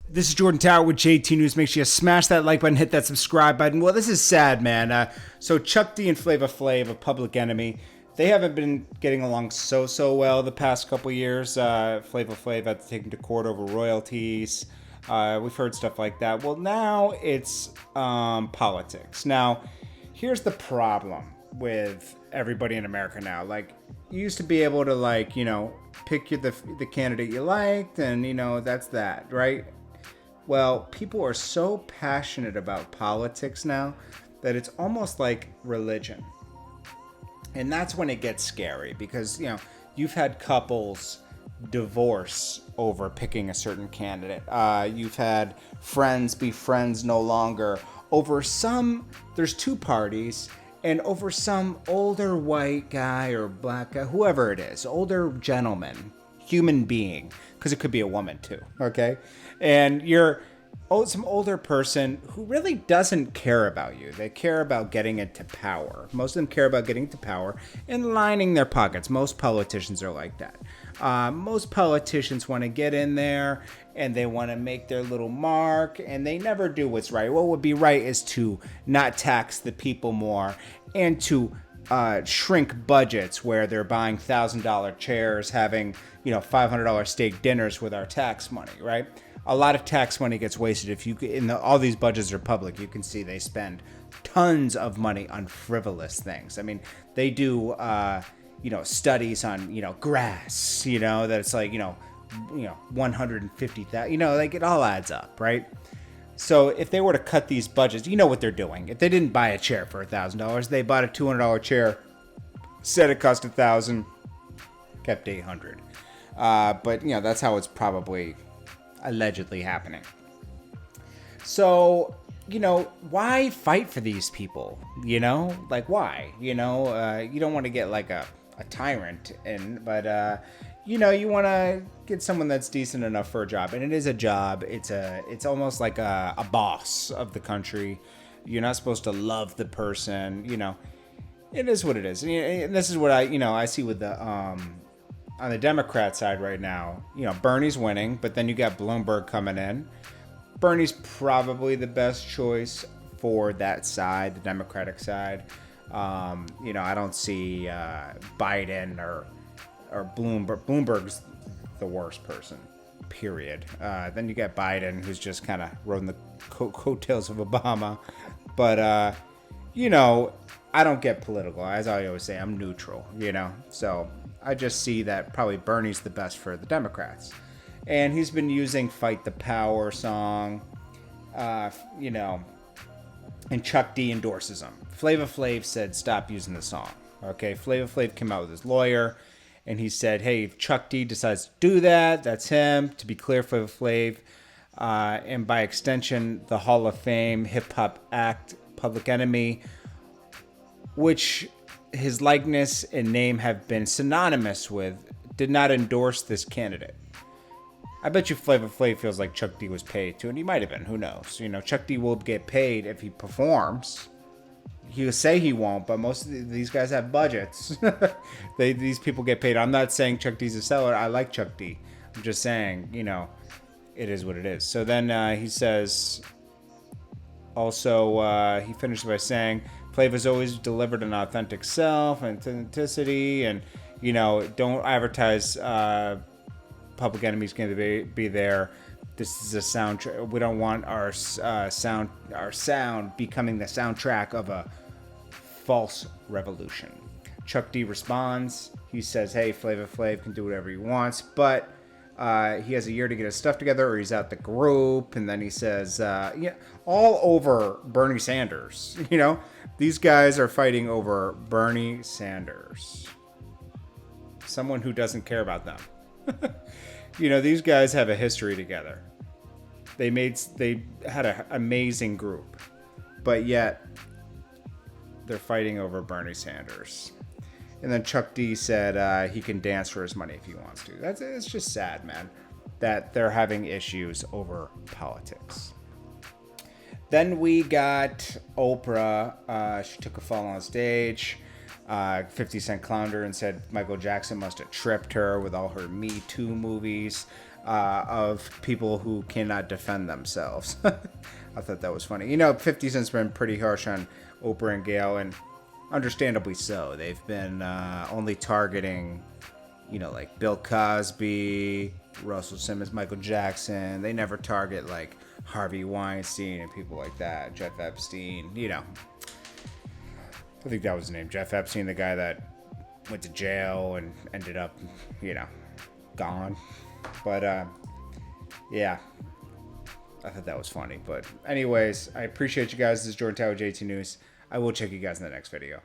This is Jordan Tower with JT News. Make sure you smash that like button, hit that subscribe button. Well, this is sad, man. So Chuck D and Flava Flav, a Public Enemy, they haven't been getting along so well the past couple years. Flava Flav had to take him to court over royalties. We've heard stuff like that. Well, now it's politics. Now, here's the problem with everybody in America now. Like, you used to be able to, like, you know, pick the candidate you liked, and, you know, that's that, right? Well, people are so passionate about politics now that it's almost like religion. And that's when it gets scary because, you know, you've had couples divorce over picking a certain candidate. You've had friends be friends no longer over there's two parties, and over some older white guy or black guy, whoever it is, older gentleman, human being, because it could be a woman too, okay? And you're some older person who really doesn't care about you. They care about getting into power. Most of them care about getting into power and lining their pockets. Most politicians are like that. Most politicians want to get in there and they want to make their little mark, and they never do what's right. What would be right is to not tax the people more and to shrink budgets where they're buying $1,000 chairs, having, you know, $500 steak dinners with our tax money, right? A lot of tax money gets wasted. If you all these budgets are public, you can see they spend tons of money on frivolous things. I mean, they do studies on, you know, grass, you know, that it's like, you know 150,000, you know, like it all adds up, right? So if they were to cut these budgets, you know what they're doing. If they didn't buy a chair for $1,000, they bought a $200 chair, said it cost $1,000, kept $800. But you know, that's how it's probably allegedly happening. So, you know, why fight for these people? You know, like, why? You know, you don't want to get like a tyrant but you know, you want to get someone that's decent enough for a job. And it is a job. It's almost like a boss of the country. You're not supposed to love the person, you know. It is what it is. And this is what I see with the on the Democrat side right now. You know, Bernie's winning, but then you got Bloomberg coming in. Bernie's probably the best choice for that side, the Democratic side. You know, I don't see Biden or Bloomberg. Bloomberg's the worst person, period. Then you got Biden, who's just kind of riding the coattails of Obama. But, you know, I don't get political. As I always say, I'm neutral, you know. So I just see that probably Bernie's the best for the Democrats. And he's been using Fight the Power song, you know, and Chuck D endorses him. Flava Flav said, stop using the song. Okay, Flava Flav came out with his lawyer, and he said, hey, if Chuck D decides to do that, that's him. To be clear, Flava Flav, and by extension, the Hall of Fame hip-hop act Public Enemy, which his likeness and name have been synonymous with, did not endorse this candidate. I bet you Flava Flav feels like Chuck D was paid too, and he might have been. Who knows? You know, Chuck D will get paid if he performs. He'll say he won't, but most of these guys have budgets. These people get paid. I'm not saying Chuck D's a seller. I like Chuck D. I'm just saying, you know, it is what it is. So then he says, also, he finished by saying, Flava's always delivered an authentic self, authenticity, and, you know, don't advertise Public Enemy's going to be there. This is a soundtrack. We don't want our sound becoming the soundtrack of a false revolution. Chuck D responds. He says, hey, Flava Flav can do whatever he wants, but he has a year to get his stuff together or he's out the group. And then he says, yeah, all over Bernie Sanders. You know, these guys are fighting over Bernie Sanders, someone who doesn't care about them. You know, these guys have a history together. They had an amazing group, but yet they're fighting over Bernie Sanders. And then Chuck D said he can dance for his money if he wants to. It's just sad, man, that they're having issues over politics. Then we got Oprah. She took a fall on stage. 50 Cent clowned her and said Michael Jackson must have tripped her with all her Me Too movies. of people who cannot defend themselves. I thought that was funny. 50 Cent's been pretty harsh on Oprah and Gayle, and understandably so. They've been only targeting, like Bill Cosby, Russell Simmons, Michael Jackson. They never target like Harvey Weinstein and people like that, Jeff Epstein. I think that was the name, Jeff Epstein, the guy that went to jail and ended up, gone. But yeah, I thought that was funny. But anyways, I appreciate you guys. This is Jordan Tower, JT News. I will check you guys in the next video.